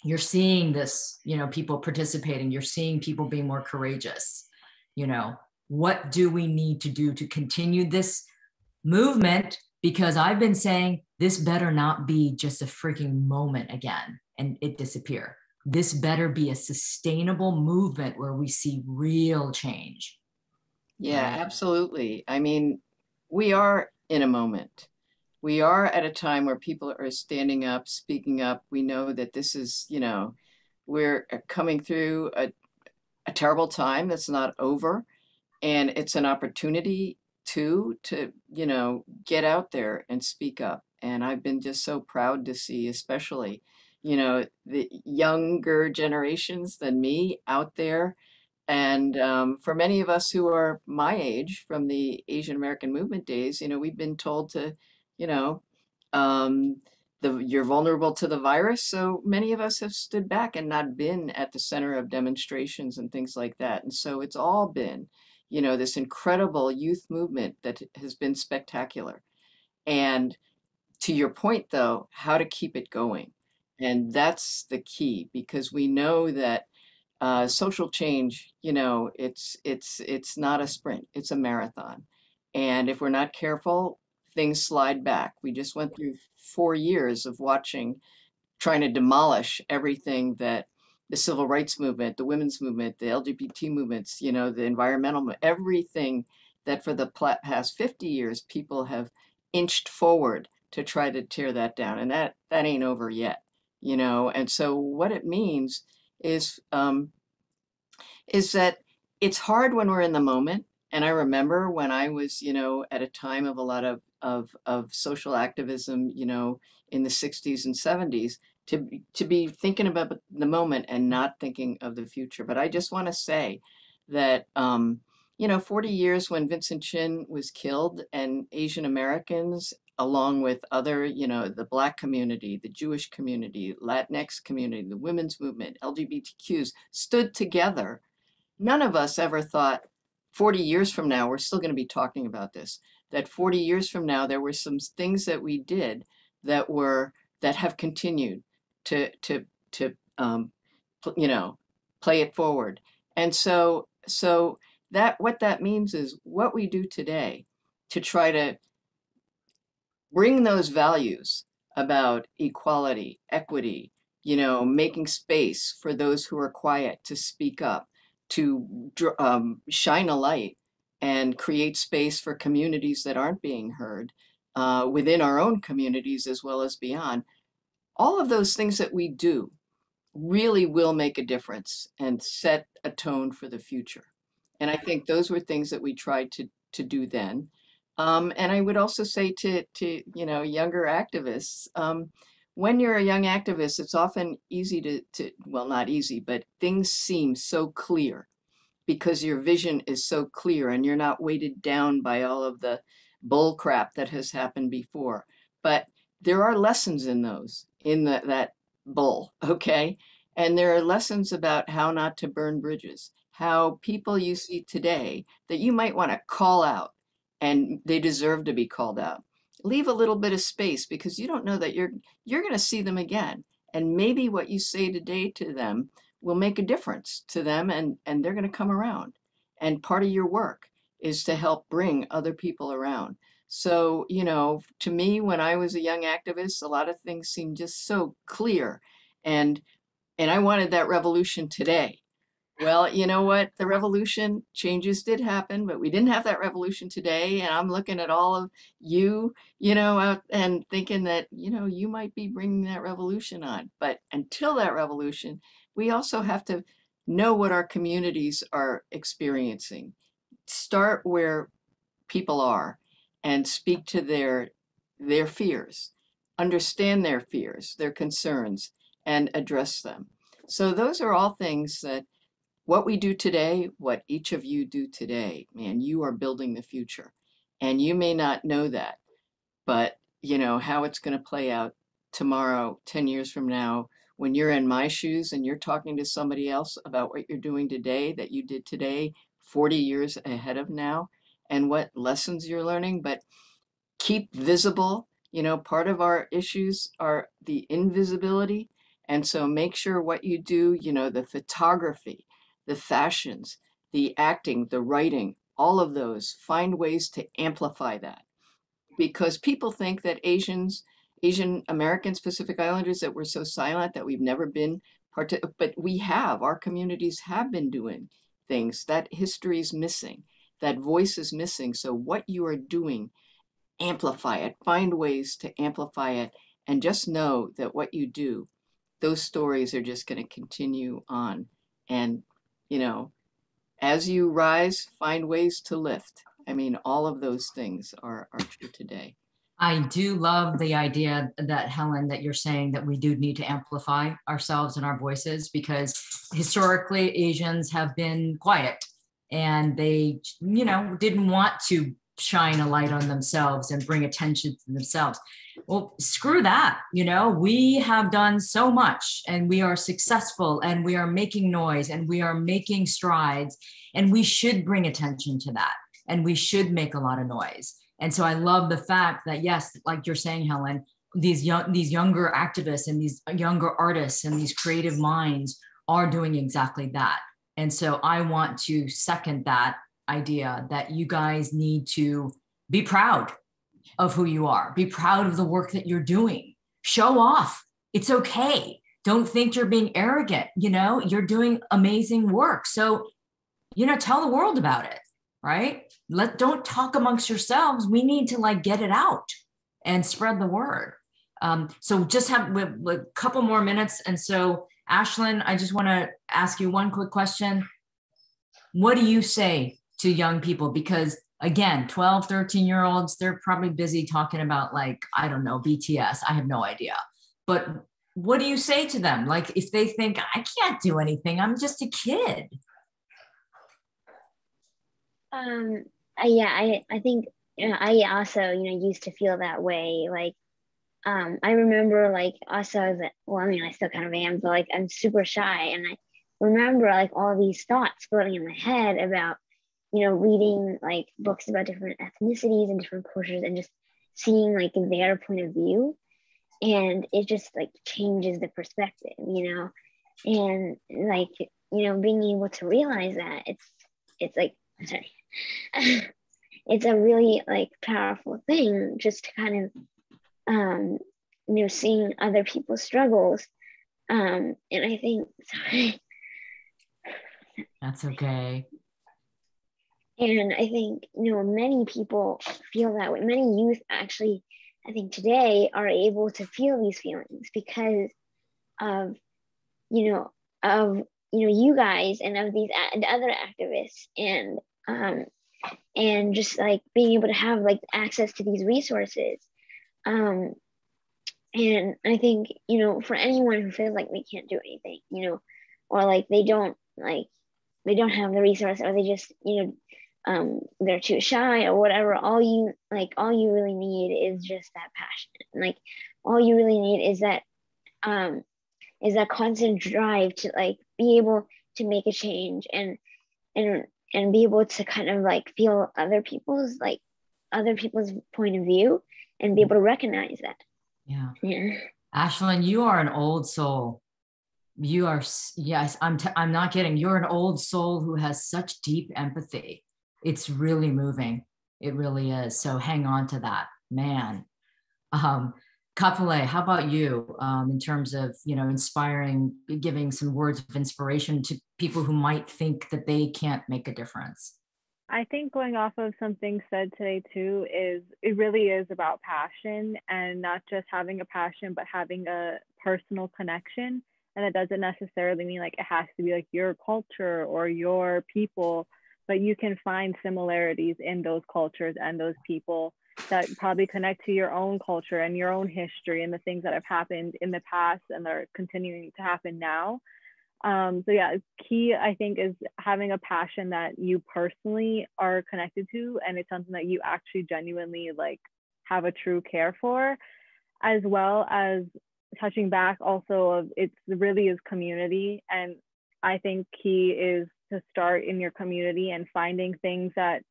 you're seeing this, people participating, you're seeing people being more courageous. What do we need to do to continue this movement? Because I've been saying this better not be just a freaking moment again and it disappear. This better be a sustainable movement where we see real change. Yeah, Right? absolutely. I mean, we are in a moment. We are at a time where people are standing up, speaking up. We know that this is, we're coming through a terrible time that's not over. And it's an opportunity to, get out there and speak up. And I've been just so proud to see, especially, the younger generations than me out there. And for many of us who are my age from the Asian American movement days, we've been told to, you know, um, you're vulnerable to the virus. So many of us have stood back and not been at the center of demonstrations and things like that. And so it's all been, this incredible youth movement that has been spectacular. And to your point, though, how to keep it going. And that's the key because we know that social change, it's not a sprint, it's a marathon. And if we're not careful, things slide back. We just went through 4 years of watching, trying to demolish everything that the civil rights movement, the women's movement, the LGBT movements, the environmental, everything that for the past 50 years, people have inched forward to try to tear that down. And that ain't over yet, And so what it means is that it's hard when we're in the moment. And I remember when I was, at a time of a lot of social activism, in the 60s and 70s, to be thinking about the moment and not thinking of the future. But I just want to say that 40 years when Vincent Chin was killed and Asian Americans, along with other, the Black community, the Jewish community, Latinx community, the women's movement, LGBTQs, stood together. None of us ever thought 40 years from now, we're still going to be talking about this, that 40 years from now, there were some things that we did that have continued to play it forward. And so that what that means is what we do today to try to bring those values about equality, equity, making space for those who are quiet to speak up, to shine a light and create space for communities that aren't being heard within our own communities as well as beyond. All of those things that we do really will make a difference and set a tone for the future. And I think those were things that we tried to do then. And I would also say to younger activists, when you're a young activist, it's often easy to well, not easy, but things seem so clear because your vision is so clear and you're not weighted down by all of the bull crap that has happened before. But there are lessons in that bull, okay? And there are lessons about how not to burn bridges, how people you see today that you might want to call out and they deserve to be called out. Leave a little bit of space because you don't know that you're going to see them again. And maybe what you say today to them will make a difference to them and they're going to come around. And part of your work is to help bring other people around. So, to me, when I was a young activist, a lot of things seemed just so clear. And I wanted that revolution today. Well, you know what? The revolution changes did happen, but we didn't have that revolution today. And I'm looking at all of you, out and thinking that, you might be bringing that revolution on. But until that revolution, we also have to know what our communities are experiencing. Start where people are and speak to their fears, understand their fears, their concerns, and address them. So those are all things that what we do today, what each of you do today, man, you are building the future. And you may not know that, but how it's going to play out tomorrow, 10 years from now, when you're in my shoes and you're talking to somebody else about what you're doing today that you did today, 40 years ahead of now, and what lessons you're learning, but keep visible. Part of our issues are the invisibility. And so make sure what you do, the photography, the fashions, the acting, the writing, all of those, find ways to amplify that. Because people think that Asian Americans, Pacific Islanders, that we're so silent, that we've never been but we have. Our communities have been doing things. That history is missing. That voice is missing. So what you are doing, amplify it. Find ways to amplify it. And just know that what you do, those stories are just going to continue on. And, as you rise, find ways to lift. I mean, all of those things are true today. I do love the idea that, Helen, that you're saying that we do need to amplify ourselves and our voices, because historically Asians have been quiet and they, didn't want to shine a light on themselves and bring attention to themselves. Well, screw that. We have done so much and we are successful and we are making noise and we are making strides, and we should bring attention to that and we should make a lot of noise. And so I love the fact that, yes, like you're saying, Helen, these younger activists and these younger artists and these creative minds are doing exactly that. And so I want to second that idea that you guys need to be proud of who you are. Be proud of the work that you're doing. Show off. It's okay. Don't think you're being arrogant. You're doing amazing work. So, tell the world about it. Right? Don't talk amongst yourselves. We need to get it out and spread the word. So just have a couple more minutes. And so, Ashlyn, I just want to ask you one quick question. What do you say to young people? Because again, 12, 13-year-olds, they're probably busy talking about I don't know, BTS. I have no idea. But what do you say to them? If they think, I can't do anything, I'm just a kid. I think I also used to feel that way. I remember also I still kind of am, but I'm super shy, and I remember all these thoughts floating in my head about reading books about different ethnicities and different cultures and just seeing their point of view, and it just changes the perspective, and being able to realize that it's sorry. It's a really powerful thing, just to kind of seeing other people's struggles, and I think sorry, that's okay. And I think many people feel that way. Many youth actually, I think today, are able to feel these feelings because of you guys and of these and other activists, and just being able to have access to these resources, and I think for anyone who feels like they can't do anything, or they don't have the resource, or they just they're too shy or whatever, all you really need is just that passion. All you really need is that constant drive to be able to make a change and be able to kind of feel other people's point of view and be able to recognize that. Yeah. Ashlyn, you are an old soul. You are, yes, I'm not kidding. You're an old soul who has such deep empathy. It's really moving. It really is. So hang on to that, man. Kapulei, how about you in terms of, inspiring, giving some words of inspiration to people who might think that they can't make a difference? I think going off of something said today too is it really is about passion, and not just having a passion, but having a personal connection. And it doesn't necessarily mean it has to be your culture or your people, but you can find similarities in those cultures and those people that probably connect to your own culture and your own history and the things that have happened in the past and are continuing to happen now. So yeah, key, I think, is having a passion that you personally are connected to, and it's something that you actually genuinely have a true care for, as well as touching back also of it really is community. And I think key is to start in your community and finding things that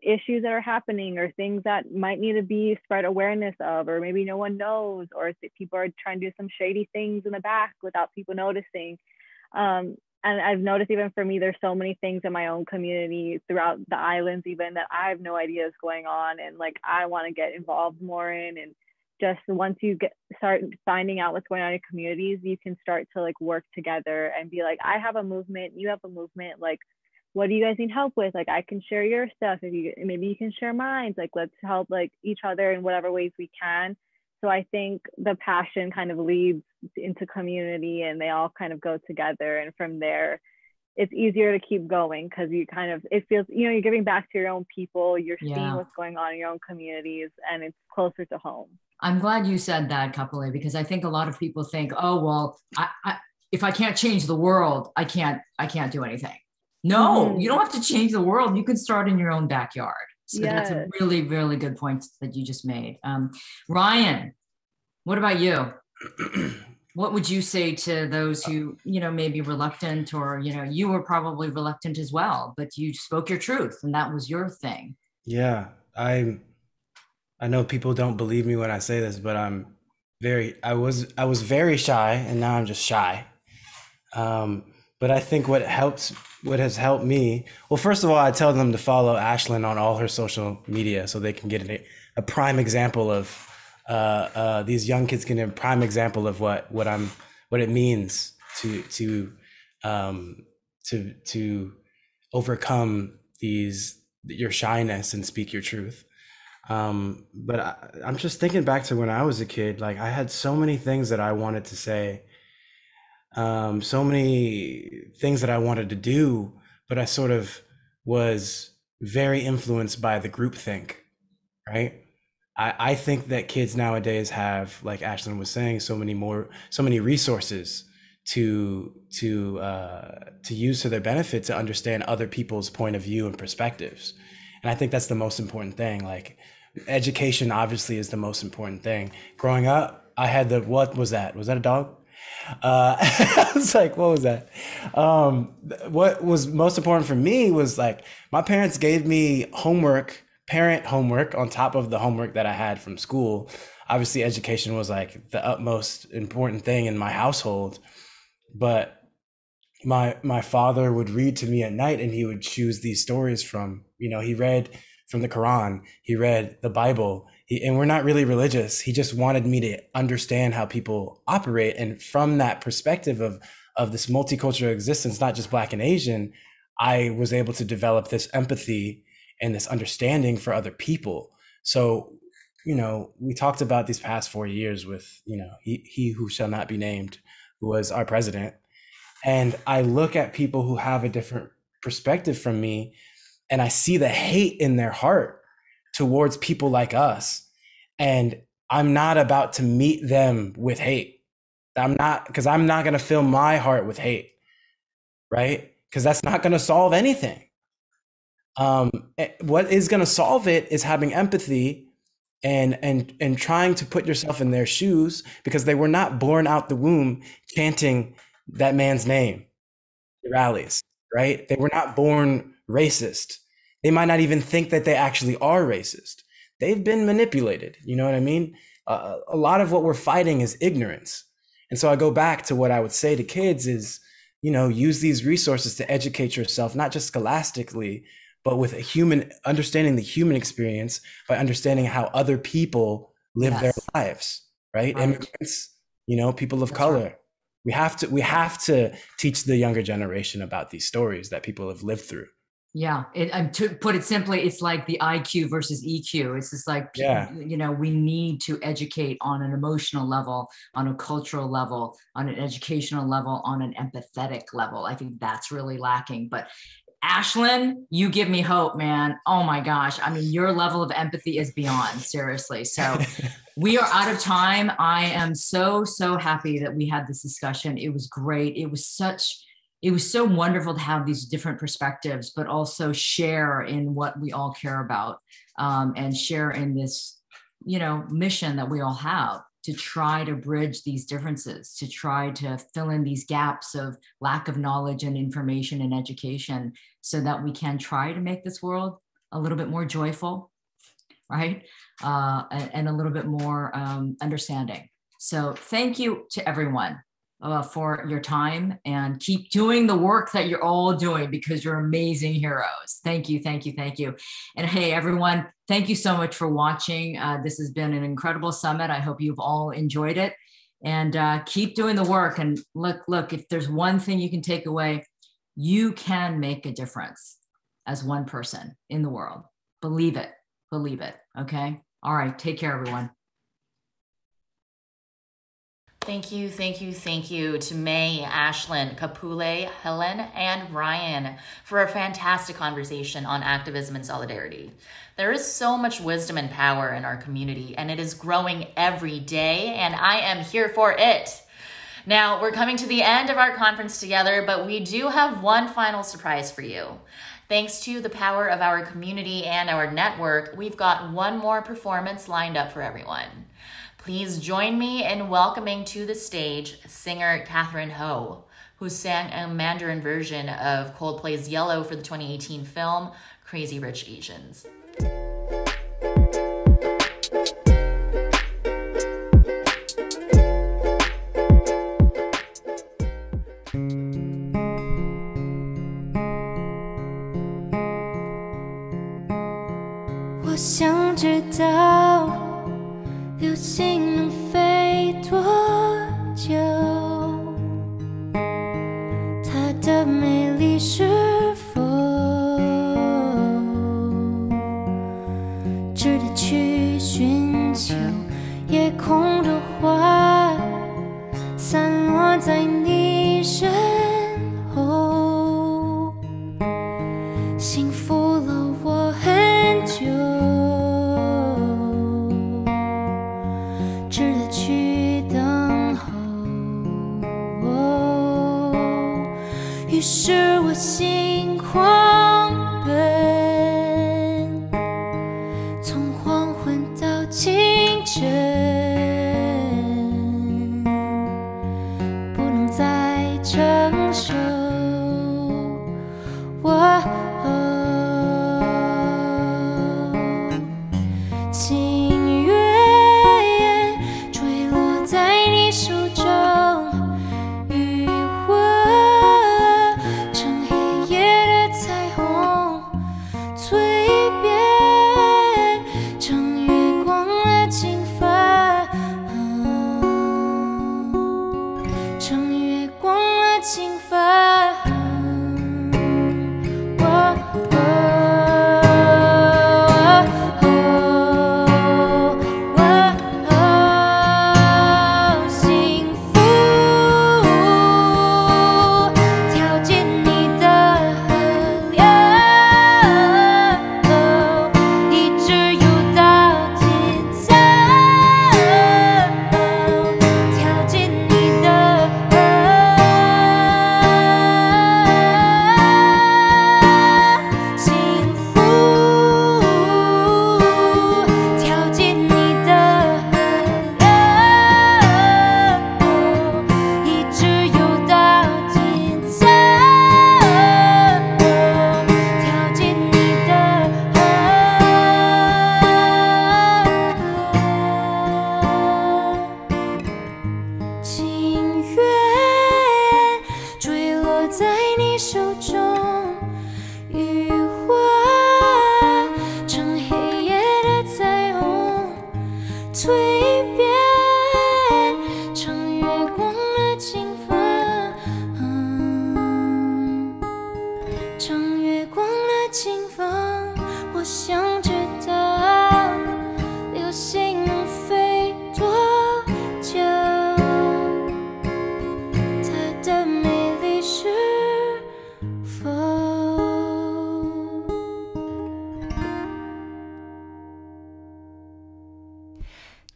issues that are happening or things that might need to be spread awareness of, or maybe no one knows, or if people are trying to do some shady things in the back without people noticing. And I've noticed even for me, there's so many things in my own community throughout the islands, even that I have no idea is going on. And like, I want to get involved more in, and just once you start finding out what's going on in communities, you can start to like work together and be like, I have a movement, you have a movement, like, what do you guys need help with? Like, I can share your stuff. Maybe you can share mine. Like, let's help like each other in whatever ways we can. So I think the passion kind of leads into community, and they all kind of go together. And from there, it's easier to keep going because you kind of, it feels, you know, you're giving back to your own people, you're seeing what's going on in your own communities, and it's closer to home. I'm glad you said that, Kapulei, because I think a lot of people think, oh, well, if I can't change the world, I can't do anything. No, you don't have to change the world. You can start in your own backyard. So that's a really, really good point that you just made. Ryan, what about you? What would you say to those who, you know, may be reluctant, or, you know, you were probably reluctant as well, but you spoke your truth and that was your thing? Yeah, I know people don't believe me when I say this, but I was very shy, and now I'm just shy. But I think what has helped me, well, first of all, I tell them to follow Ashlyn on all her social media so they can get a prime example of, these young kids can get a prime example of what it means to overcome your shyness and speak your truth. But I'm just thinking back to when I was a kid. Like, I had so many things that I wanted to say, so many things that I wanted to do, but I sort of was very influenced by the groupthink, right? I think that kids nowadays have, like Ashlyn was saying, so many resources to use to their benefit, to understand other people's point of view and perspectives. And I think that's the most important thing. Like, education obviously is the most important thing. Growing up, I had what was that? Was that a dog? I was like, what was that? What was most important for me was, like, my parents gave me parent homework on top of the homework that I had from school. Obviously, education was like the utmost important thing in my household, but my father would read to me at night, and he would choose these stories from, you know, he read from the Quran, he read the Bible, and we're not really religious. He just wanted me to understand how people operate. And from that perspective of this multicultural existence, not just Black and Asian, I was able to develop this empathy and this understanding for other people. So, you know, we talked about these past 4 years with, you know, he who shall not be named, who was our president. And I look at people who have a different perspective from me, and I see the hate in their heart towards people like us. And I'm not about to meet them with hate. Because I'm not going to fill my heart with hate, right? Because that's not going to solve anything. What is going to solve it is having empathy and trying to put yourself in their shoes, because they were not born out the womb chanting that man's name at rallies, right? They were not born racist. They might not even think that they actually are racist. They've been manipulated. You know what I mean? A lot of what we're fighting is ignorance. And so I go back to what I would say to kids is, you know, use these resources to educate yourself, not just scholastically, but with understanding the human experience by understanding how other people live their lives, right? Immigrants, you know, people of color. Right. We have to teach the younger generation about these stories that people have lived through. Yeah, to put it simply, it's like the IQ versus EQ. It's just like, you know, we need to educate on an emotional level, on a cultural level, on an educational level, on an empathetic level. I think that's really lacking. But Ashlyn, you give me hope, man. Oh my gosh. I mean, your level of empathy is beyond, seriously. So we are out of time. I am so happy that we had this discussion. It was great. It was so wonderful to have these different perspectives, but also share in what we all care about, and share in this, you know, mission that we all have to try to bridge these differences, to try to fill in these gaps of lack of knowledge and information and education, so that we can try to make this world a little bit more joyful, right? And a little bit more understanding. So thank you to everyone for your time, and keep doing the work that you're all doing, because you're amazing heroes. Thank you, thank you, thank you. And hey, everyone, thank you so much for watching. This has been an incredible summit. I hope you've all enjoyed it, and keep doing the work. And look, if there's one thing you can take away, you can make a difference as one person in the world. Believe it, okay? All right, take care, everyone. Thank you to May, Ashlyn, Kapulei, Helen, and Ryan for a fantastic conversation on activism and solidarity. There is so much wisdom and power in our community, and it is growing every day, and I am here for it. Now, we're coming to the end of our conference together, but we do have one final surprise for you. Thanks to the power of our community and our network, we've got one more performance lined up for everyone. Please join me in welcoming to the stage singer Katherine Ho, who sang a Mandarin version of Coldplay's Yellow for the 2018 film Crazy Rich Asians. 我想知道流星能飞多久，它的美丽是否值得去寻求？夜空的花散落在你身后，幸福了我很久，值得去等候。于是我心狂奔，从黄昏到清晨，不能再承受。情缘坠落在你手中，余温成黑夜的彩虹，蜕变成月光的金发，成月光的金发。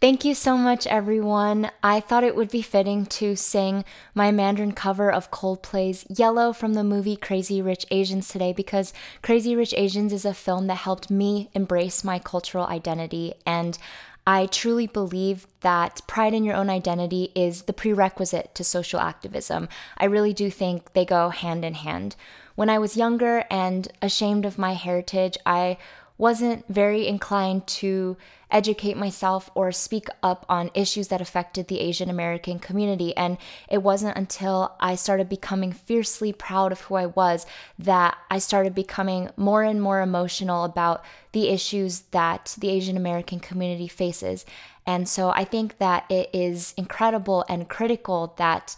Thank you so much, everyone. I thought it would be fitting to sing my Mandarin cover of Coldplay's Yellow from the movie Crazy Rich Asians today, because Crazy Rich Asians is a film that helped me embrace my cultural identity, and I truly believe that pride in your own identity is the prerequisite to social activism. I really do think they go hand in hand. When I was younger and ashamed of my heritage, I wasn't very inclined to educate myself or speak up on issues that affected the Asian American community. And it wasn't until I started becoming fiercely proud of who I was that I started becoming more and more emotional about the issues that the Asian American community faces. And so I think that it is incredible and critical that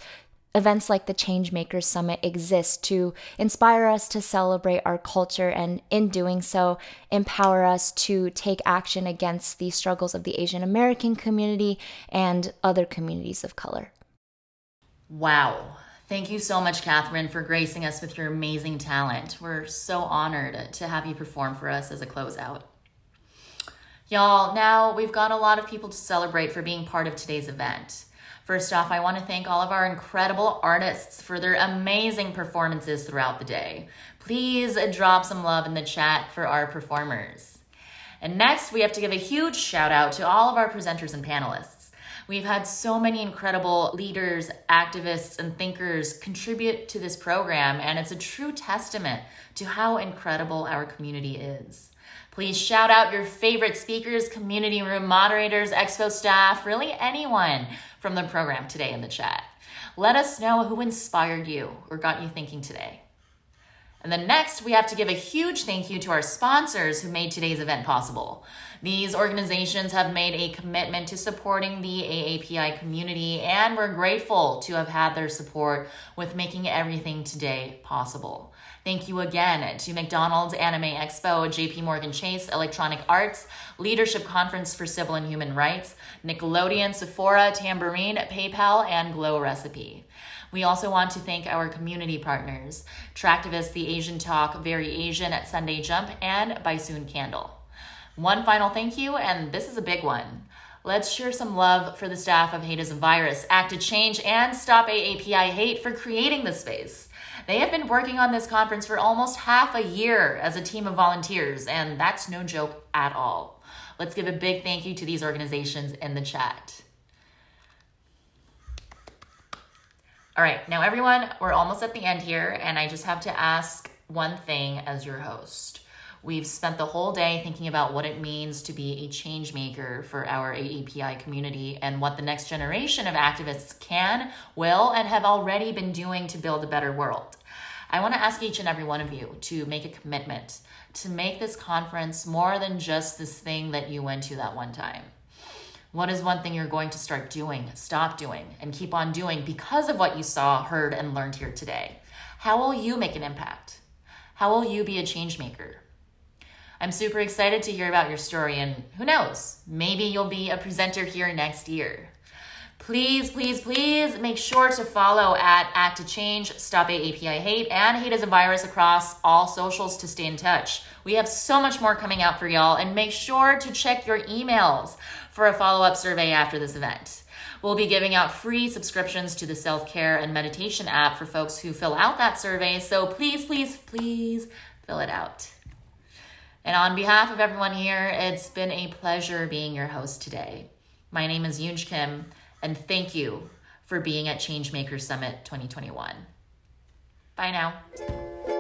events like the Changemakers Summit exist to inspire us to celebrate our culture, and in doing so, empower us to take action against the struggles of the Asian American community and other communities of color. Wow. Thank you so much, Katherine, for gracing us with your amazing talent. We're so honored to have you perform for us as a closeout. Y'all, now we've got a lot of people to celebrate for being part of today's event. First off, I want to thank all of our incredible artists for their amazing performances throughout the day. Please drop some love in the chat for our performers. And next, we have to give a huge shout out to all of our presenters and panelists. We've had so many incredible leaders, activists, and thinkers contribute to this program, and it's a true testament to how incredible our community is. Please shout out your favorite speakers, community room moderators, expo staff, really anyone from the program today in the chat. Let us know who inspired you or got you thinking today. And then next, we have to give a huge thank you to our sponsors who made today's event possible. These organizations have made a commitment to supporting the AAPI community, and we're grateful to have had their support with making everything today possible. Thank you again to McDonald's Anime Expo, JP Morgan Chase, Electronic Arts, Leadership Conference for Civil and Human Rights, Nickelodeon, Sephora, Tambourine, PayPal, and Glow Recipe. We also want to thank our community partners, Tractivist, The Asian Talk, Very Asian at Sunday Jump, and Baisoon Candle. One final thank you, and this is a big one. Let's share some love for the staff of Hateisavirus, Acttochange, and Stop AAPI Hate for creating this space. They have been working on this conference for almost half a year as a team of volunteers, and that's no joke at all. Let's give a big thank you to these organizations in the chat. All right, now everyone, we're almost at the end here, and I just have to ask one thing as your host. We've spent the whole day thinking about what it means to be a change maker for our AAPI community and what the next generation of activists can, will, and have already been doing to build a better world. I want to ask each and every one of you to make a commitment to make this conference more than just this thing that you went to that one time. What is one thing you're going to start doing, stop doing, and keep on doing because of what you saw, heard, and learned here today? How will you make an impact? How will you be a change maker? I'm super excited to hear about your story, and who knows, maybe you'll be a presenter here next year. Please, please, please make sure to follow at acttochange, Stop AAPI Hate, and Hateisavirus across all socials to stay in touch. We have so much more coming out for y'all, and make sure to check your emails for a follow-up survey after this event. We'll be giving out free subscriptions to the self-care and meditation app for folks who fill out that survey, so please, please, please fill it out. And on behalf of everyone here, it's been a pleasure being your host today. My name is Yoon Kim, and thank you for being at Changemakers Summit 2021. Bye now.